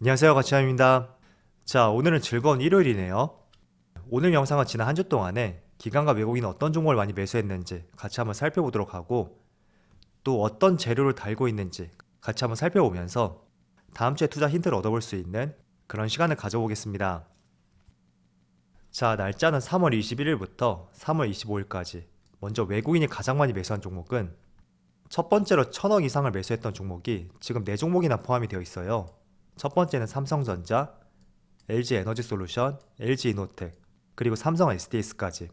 안녕하세요, 가치함입니다. 자, 오늘은 즐거운 일요일이네요. 오늘 영상은 지난 한 주 동안에 기관과 외국인은 어떤 종목을 많이 매수했는지 같이 한번 살펴보도록 하고, 또 어떤 재료를 달고 있는지 같이 한번 살펴보면서 다음 주에 투자 힌트를 얻어볼 수 있는 그런 시간을 가져보겠습니다. 자, 날짜는 3월 21일부터 3월 25일까지. 먼저 외국인이 가장 많이 매수한 종목은 첫 번째로 1000억 이상을 매수했던 종목이 지금 4종목이나 포함이 되어 있어요. 첫 번째는 삼성전자, LG에너지솔루션, LG이노텍, 그리고 삼성 SDS까지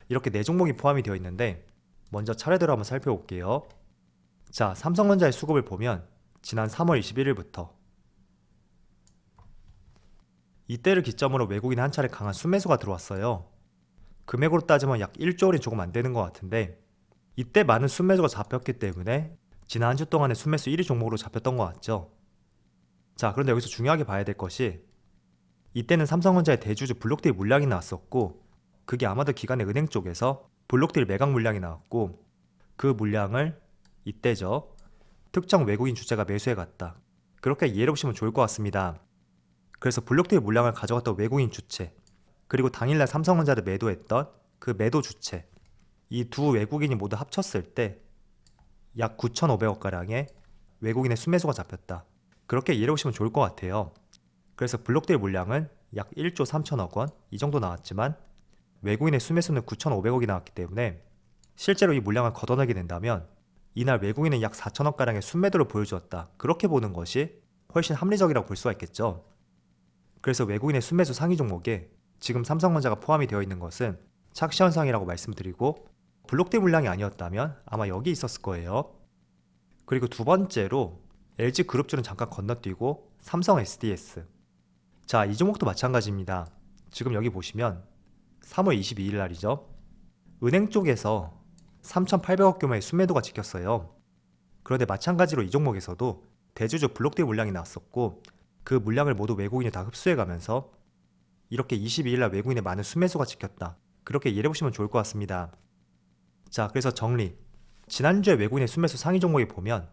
이렇게 4종목이 포함이 되어 있는데, 먼저 차례대로 한번 살펴볼게요. 자, 삼성전자의 수급을 보면 지난 3월 21일부터 이때를 기점으로 외국인 한 차례 강한 순매수가 들어왔어요. 금액으로 따지면 약 1조 원이 조금 안 되는 것 같은데, 이때 많은 순매수가 잡혔기 때문에 지난 한 주 동안에 순매수 1위 종목으로 잡혔던 것 같죠. 자, 그런데 여기서 중요하게 봐야 될 것이, 이때는 삼성전자의 대주주 블록딜 물량이 나왔었고, 그게 아마도 기관의 은행 쪽에서 블록딜 매각 물량이 나왔고, 그 물량을 이때죠, 특정 외국인 주체가 매수해 갔다, 그렇게 이해해 보시면 좋을 것 같습니다. 그래서 블록딜 물량을 가져갔던 외국인 주체, 그리고 당일날 삼성전자를 매도했던 그 매도 주체, 이 두 외국인이 모두 합쳤을 때 약 9,500억가량의 외국인의 순매수가 잡혔다, 그렇게 이해해 보시면 좋을 것 같아요. 그래서 블록딜 물량은 약 1조 3천억 원 이 정도 나왔지만, 외국인의 순매수는 9,500억이 나왔기 때문에 실제로 이 물량을 걷어내게 된다면 이날 외국인은 약 4천억가량의 순매도를 보여주었다, 그렇게 보는 것이 훨씬 합리적이라고 볼 수가 있겠죠. 그래서 외국인의 순매수 상위 종목에 지금 삼성전자가 포함이 되어 있는 것은 착시 현상이라고 말씀드리고, 블록딜 물량이 아니었다면 아마 여기 있었을 거예요. 그리고 두 번째로 LG그룹주는 잠깐 건너뛰고 삼성 SDS. 자, 이 종목도 마찬가지입니다. 지금 여기 보시면 3월 22일 날이죠. 은행 쪽에서 3,800억 규모의 순매도가 찍혔어요. 그런데 마찬가지로 이 종목에서도 대주주 블록딜 물량이 나왔었고, 그 물량을 모두 외국인이 다 흡수해가면서 이렇게 22일 날 외국인의 많은 순매수가 찍혔다, 그렇게 이해해 보시면 좋을 것 같습니다. 자, 그래서 정리. 지난주에 외국인의 순매수 상위 종목에 보면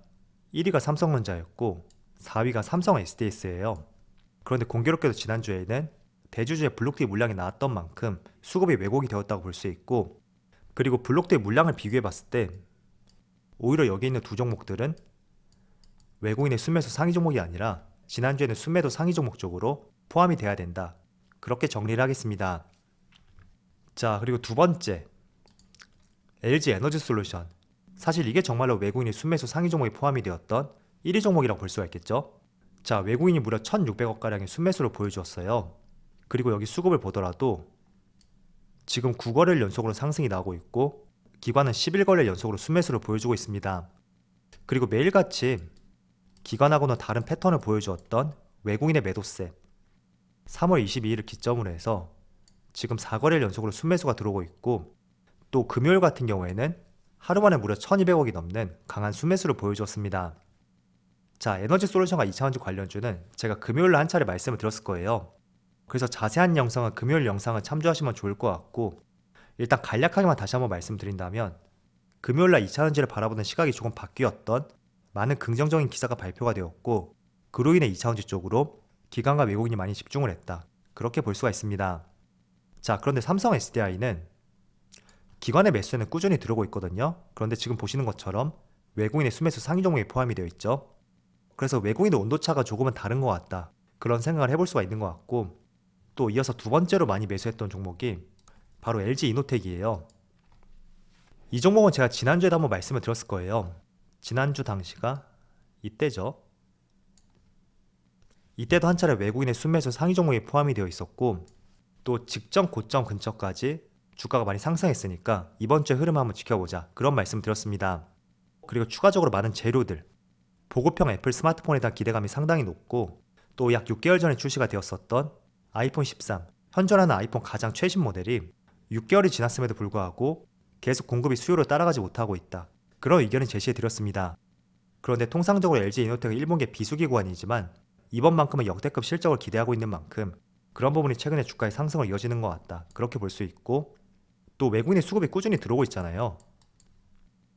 1위가 삼성전자였고 4위가 삼성 SDS예요. 그런데 공교롭게도 지난주에는 대주주의 블록딜 물량이 나왔던 만큼 수급이 왜곡이 되었다고 볼 수 있고, 그리고 블록딜 물량을 비교해 봤을 때 오히려 여기 있는 두 종목들은 외국인의 순매수 상위 종목이 아니라 지난주에는 순매도 상위 종목 쪽으로 포함이 돼야 된다, 그렇게 정리를 하겠습니다. 자, 그리고 두 번째, LG에너지솔루션. 사실 이게 정말로 외국인이 순매수 상위 종목에 포함이 되었던 1위 종목이라고 볼 수가 있겠죠. 자, 외국인이 무려 1,600억가량의 순매수를 보여주었어요. 그리고 여기 수급을 보더라도 지금 9거래일 연속으로 상승이 나오고 있고, 기관은 11거래일 연속으로 순매수를 보여주고 있습니다. 그리고 매일같이 기관하고는 다른 패턴을 보여주었던 외국인의 매도세, 3월 22일을 기점으로 해서 지금 4거래일 연속으로 순매수가 들어오고 있고, 또 금요일 같은 경우에는 하루 만에 무려 1,200억이 넘는 강한 순매수를 보여주었습니다. 자, 에너지솔루션과 2차원지 관련주는 제가 금요일날 한 차례 말씀을 드렸을 거예요. 그래서 자세한 영상은 금요일 영상을 참조하시면 좋을 것 같고, 일단 간략하게만 다시 한번 말씀드린다면, 금요일날 2차전지를 바라보는 시각이 조금 바뀌었던, 많은 긍정적인 기사가 발표가 되었고, 그로 인해 2차전지 쪽으로 기관과 외국인이 많이 집중을 했다, 그렇게 볼 수가 있습니다. 자, 그런데 삼성 SDI는 기관의 매수에는 꾸준히 들어오고 있거든요. 그런데 지금 보시는 것처럼 외국인의 순매수 상위 종목에 포함이 되어 있죠. 그래서 외국인의 온도차가 조금은 다른 것 같다, 그런 생각을 해볼 수가 있는 것 같고, 또 이어서 두 번째로 많이 매수했던 종목이 바로 LG이노텍이에요. 이 종목은 제가 지난주에도 한번 말씀을 드렸을 거예요. 지난주 당시가 이때죠. 이때도 한 차례 외국인의 순매수 상위 종목에 포함이 되어 있었고, 또 직전 고점 근처까지 주가가 많이 상승했으니까 이번 주의 흐름 한번 지켜보자, 그런 말씀 드렸습니다. 그리고 추가적으로 많은 재료들, 보급형 애플 스마트폰에 대한 기대감이 상당히 높고, 또 약 6개월 전에 출시가 되었었던 아이폰 13, 현존하는 아이폰 가장 최신 모델이 6개월이 지났음에도 불구하고 계속 공급이 수요를 따라가지 못하고 있다, 그런 의견을 제시해 드렸습니다. 그런데 통상적으로 LG이노텍은 일본계 비수기관이지만 이번만큼은 역대급 실적을 기대하고 있는 만큼 그런 부분이 최근에 주가의 상승을 이어지는 것 같다, 그렇게 볼 수 있고, 또 외국인의 수급이 꾸준히 들어오고 있잖아요.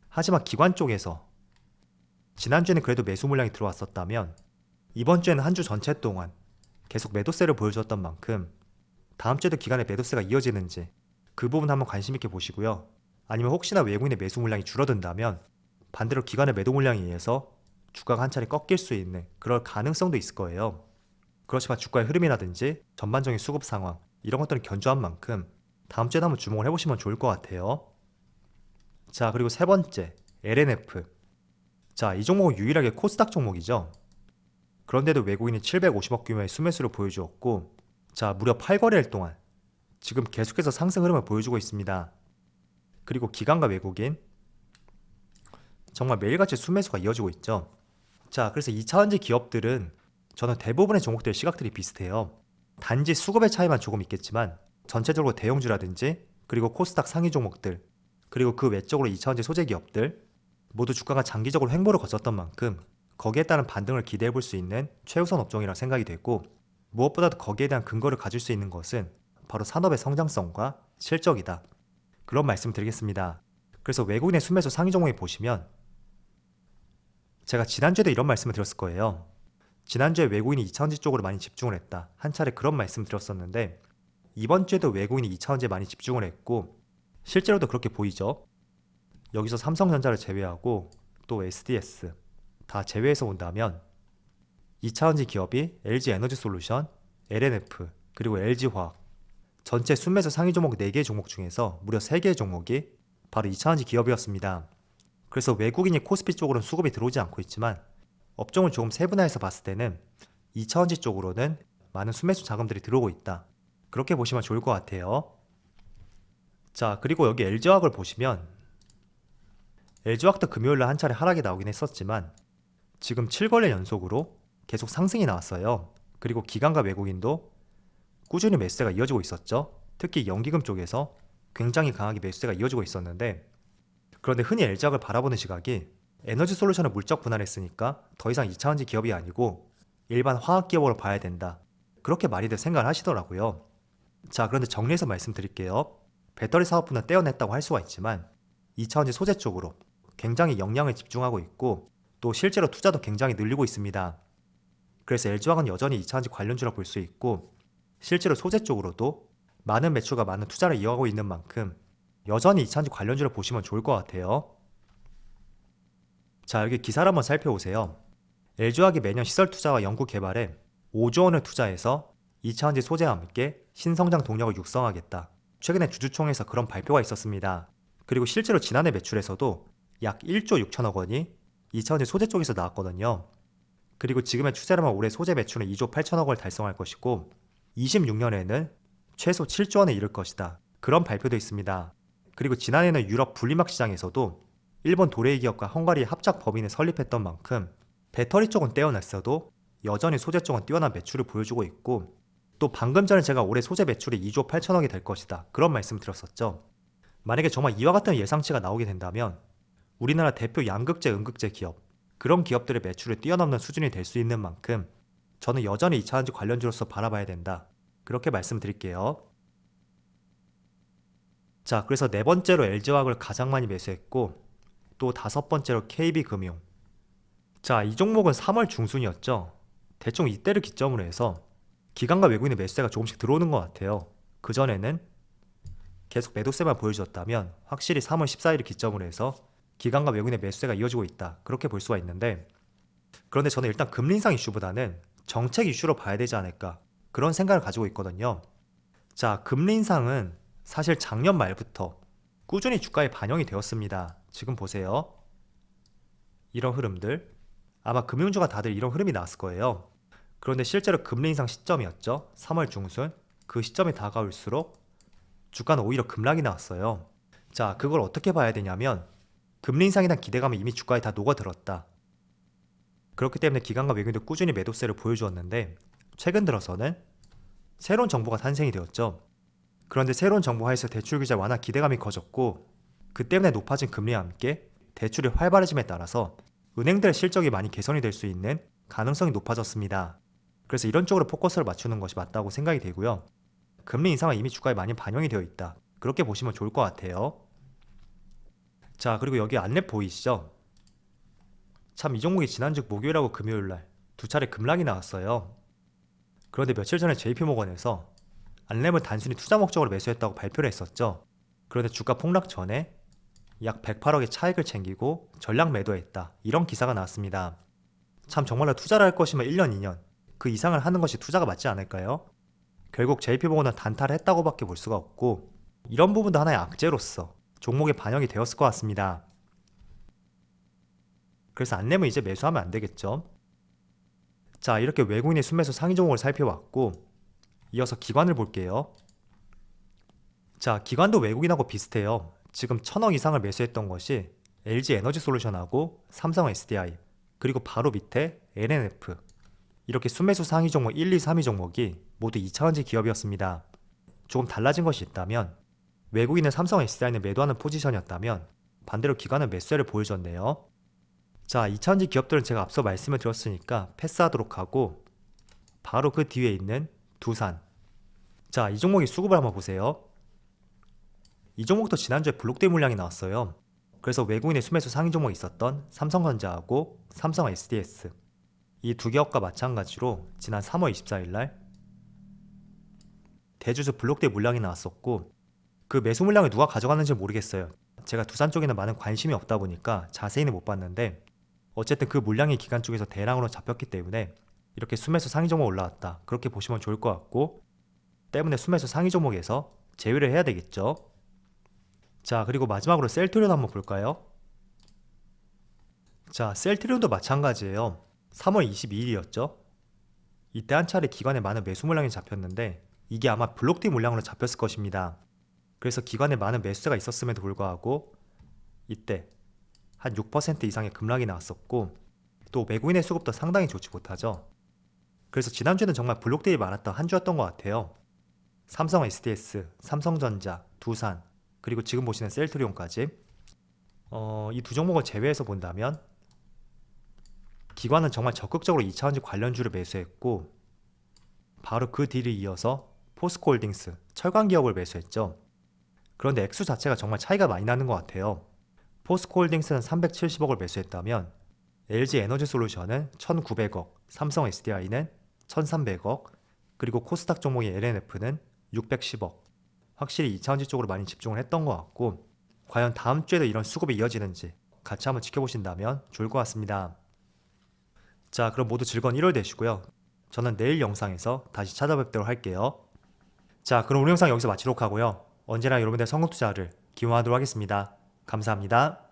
하지만 기관 쪽에서 지난주에는 그래도 매수 물량이 들어왔었다면 이번 주에는 한 주 전체 동안 계속 매도세를 보여주었던 만큼 다음 주에도 기관의 매도세가 이어지는지 그 부분 한번 관심 있게 보시고요. 아니면 혹시나 외국인의 매수 물량이 줄어든다면 반대로 기관의 매도 물량에 의해서 주가가 한 차례 꺾일 수 있는 그럴 가능성도 있을 거예요. 그렇지만 주가의 흐름이라든지 전반적인 수급 상황 이런 것들은 견조한 만큼 다음 주에도 한번 주목을 해보시면 좋을 것 같아요. 자, 그리고 세 번째 LNF. 자, 이 종목은 유일하게 코스닥 종목이죠. 그런데도 외국인이 750억 규모의 순매수를 보여주었고, 자, 무려 8거래일 동안 지금 계속해서 상승 흐름을 보여주고 있습니다. 그리고 기관과 외국인 정말 매일같이 순매수가 이어지고 있죠. 자, 그래서 2차전지 기업들은 저는 대부분의 종목들의 시각들이 비슷해요. 단지 수급의 차이만 조금 있겠지만 전체적으로 대형주라든지 그리고 코스닥 상위 종목들 그리고 그 외적으로 2차전지 소재 기업들 모두 주가가 장기적으로 횡보를 거쳤던 만큼 거기에 따른 반등을 기대해 볼 수 있는 최우선 업종이라 생각이 되고, 무엇보다도 거기에 대한 근거를 가질 수 있는 것은 바로 산업의 성장성과 실적이다. 그런 말씀 드리겠습니다. 그래서 외국인의 순매수 상위 종목에 보시면 제가 지난주에도 이런 말씀을 드렸을 거예요. 지난주에 외국인이 2차전지 쪽으로 많이 집중을 했다. 한 차례 그런 말씀 드렸었는데 이번 주에도 외국인이 2차전지에 많이 집중을 했고 실제로도 그렇게 보이죠. 여기서 삼성전자를 제외하고 또 SDS 다 제외해서 본다면 2차전지 기업이 LG에너지솔루션, LNF 그리고 LG화학 전체 순매수 상위 종목 4개의 종목 중에서 무려 3개의 종목이 바로 2차전지 기업이었습니다. 그래서 외국인이 코스피 쪽으로는 수급이 들어오지 않고 있지만 업종을 조금 세분화해서 봤을 때는 2차전지 쪽으로는 많은 순매수 자금들이 들어오고 있다. 그렇게 보시면 좋을 것 같아요. 자, 그리고 여기 LG화학을 보시면 LG화학도 금요일날 한 차례 하락이 나오긴 했었지만 지금 7거래 연속으로 계속 상승이 나왔어요. 그리고 기관과 외국인도 꾸준히 매수세가 이어지고 있었죠. 특히 연기금 쪽에서 굉장히 강하게 매수세가 이어지고 있었는데, 그런데 흔히 LG화학을 바라보는 시각이 에너지솔루션을 물적 분할했으니까 더 이상 2차전지 기업이 아니고 일반 화학기업으로 봐야 된다. 그렇게 많이들 생각을 하시더라고요. 자, 그런데 정리해서 말씀드릴게요. 배터리 사업부는 떼어냈다고 할 수가 있지만 2차전지 소재 쪽으로 굉장히 역량을 집중하고 있고 또 실제로 투자도 굉장히 늘리고 있습니다. 그래서 LG화학은 여전히 2차전지 관련주라 볼 수 있고 실제로 소재 쪽으로도 많은 매출과 많은 투자를 이어가고 있는 만큼 여전히 2차전지 관련주를 보시면 좋을 것 같아요. 자, 여기 기사를 한번 살펴보세요. LG화학이 매년 시설 투자와 연구 개발에 5조 원을 투자해서 2차전지 소재와 함께 신성장 동력을 육성하겠다. 최근에 주주총회에서 그런 발표가 있었습니다. 그리고 실제로 지난해 매출에서도 약 1조 6천억 원이 2차전지 소재 쪽에서 나왔거든요. 그리고 지금의 추세라면 올해 소재 매출은 2조 8천억 원을 달성할 것이고 26년에는 최소 7조 원에 이를 것이다. 그런 발표도 있습니다. 그리고 지난해는 유럽 분리막 시장에서도 일본 도레이 기업과 헝가리의 합작 법인을 설립했던 만큼 배터리 쪽은 떼어냈어도 여전히 소재 쪽은 뛰어난 매출을 보여주고 있고, 또 방금 전에 제가 올해 소재 매출이 2조 8천억이 될 것이다. 그런 말씀 드렸었죠. 만약에 정말 이와 같은 예상치가 나오게 된다면 우리나라 대표 양극재, 음극재 기업, 그런 기업들의 매출을 뛰어넘는 수준이 될 수 있는 만큼 저는 여전히 2차전지 관련주로서 바라봐야 된다. 그렇게 말씀드릴게요. 자, 그래서 네 번째로 LG화학을 가장 많이 매수했고 또 다섯 번째로 KB금융. 자, 이 종목은 3월 중순이었죠. 대충 이때를 기점으로 해서 기관과 외국인의 매수세가 조금씩 들어오는 것 같아요. 그전에는 계속 매도세만 보여주었다면 확실히 3월 14일을 기점으로 해서 기관과 외국인의 매수세가 이어지고 있다. 그렇게 볼 수가 있는데, 그런데 저는 일단 금리 인상 이슈보다는 정책 이슈로 봐야 되지 않을까, 그런 생각을 가지고 있거든요. 자, 금리 인상은 사실 작년 말부터 꾸준히 주가에 반영이 되었습니다. 지금 보세요. 이런 흐름들. 아마 금융주가 다들 이런 흐름이 나왔을 거예요. 그런데 실제로 금리 인상 시점이었죠. 3월 중순. 그 시점이 다가올수록 주가는 오히려 급락이 나왔어요. 자, 그걸 어떻게 봐야 되냐면 금리 인상에 대한 기대감이 이미 주가에 다 녹아들었다. 그렇기 때문에 기관과 외국인도 꾸준히 매도세를 보여주었는데 최근 들어서는 새로운 정부가 탄생이 되었죠. 그런데 새로운 정부 하에서 대출 규제 완화 기대감이 커졌고 그 때문에 높아진 금리와 함께 대출이 활발해짐에 따라서 은행들의 실적이 많이 개선이 될 수 있는 가능성이 높아졌습니다. 그래서 이런 쪽으로 포커스를 맞추는 것이 맞다고 생각이 되고요. 금리 인상은 이미 주가에 많이 반영이 되어 있다. 그렇게 보시면 좋을 것 같아요. 자, 그리고 여기 안랩 보이시죠? 참 이 종목이 지난주 목요일하고 금요일날 두 차례 급락이 나왔어요. 그런데 며칠 전에 JP모건에서 안램을 단순히 투자 목적으로 매수했다고 발표를 했었죠. 그런데 주가 폭락 전에 약 108억의 차익을 챙기고 전량 매도했다. 이런 기사가 나왔습니다. 참 정말로 투자를 할 것이면 1년, 2년 그 이상을 하는 것이 투자가 맞지 않을까요? 결국 JP모건은 단타를 했다고밖에 볼 수가 없고 이런 부분도 하나의 악재로서 종목에 반영이 되었을 것 같습니다. 그래서 안램은 이제 매수하면 안 되겠죠. 자, 이렇게 외국인의 순매수 상위 종목을 살펴봤고 이어서 기관을 볼게요. 자, 기관도 외국인하고 비슷해요. 지금 1000억 이상을 매수했던 것이 LG에너지솔루션하고 삼성 SDI, 그리고 바로 밑에 LNF, 이렇게 순매수 상위 종목 1, 2, 3위 종목이 모두 2차원지 기업이었습니다. 조금 달라진 것이 있다면 외국인은 삼성 SDI는 매도하는 포지션이었다면 반대로 기관은 매수세를 보여줬네요. 자, 2차원지 기업들은 제가 앞서 말씀을 드렸으니까 패스하도록 하고 바로 그 뒤에 있는 두산. 자, 이 종목이 수급을 한번 보세요. 이 종목도 지난주에 블록데이 물량이 나왔어요. 그래서 외국인의 순매수 상위 종목이 있었던 삼성전자하고 삼성 SDS, 이 두 기업과 마찬가지로 지난 3월 24일 날 대주주 블록데이 물량이 나왔었고 그 매수 물량을 누가 가져갔는지 모르겠어요. 제가 두산 쪽에는 많은 관심이 없다 보니까 자세히는 못 봤는데 어쨌든 그 물량이 기관 쪽에서 대량으로 잡혔기 때문에 이렇게 순매수 상위 종목 올라왔다, 그렇게 보시면 좋을 것 같고, 때문에 순매수 상위 종목에서 제외를 해야 되겠죠. 자, 그리고 마지막으로 셀트리온 한번 볼까요? 자, 셀트리온도 마찬가지예요. 3월 22일이었죠. 이때 한 차례 기관에 많은 매수 물량이 잡혔는데 이게 아마 블록데이 물량으로 잡혔을 것입니다. 그래서 기관에 많은 매수세가 있었음에도 불구하고 이때 한 6% 이상의 급락이 나왔었고 또 외국인의 수급도 상당히 좋지 못하죠. 그래서 지난주에는 정말 블록데이 많았던 한 주였던 것 같아요. 삼성 SDS, 삼성전자, 두산, 그리고 지금 보시는 셀트리온까지 이 두 종목을 제외해서 본다면 기관은 정말 적극적으로 2차원지 관련주를 매수했고 바로 그 뒤를 이어서 포스코홀딩스, 철강기업을 매수했죠. 그런데 액수 자체가 정말 차이가 많이 나는 것 같아요. 포스코홀딩스는 370억을 매수했다면 LG에너지솔루션은 1900억, 삼성 SDI는 1300억, 그리고 코스닥 종목의 LNF는 610억. 확실히 2차원지 쪽으로 많이 집중을 했던 것 같고 과연 다음 주에도 이런 수급이 이어지는지 같이 한번 지켜보신다면 좋을 것 같습니다. 자, 그럼 모두 즐거운 1월 되시고요. 저는 내일 영상에서 다시 찾아뵙도록 할게요. 자, 그럼 오늘 영상 여기서 마치도록 하고요. 언제나 여러분들의 성공 투자를 기원하도록 하겠습니다. 감사합니다.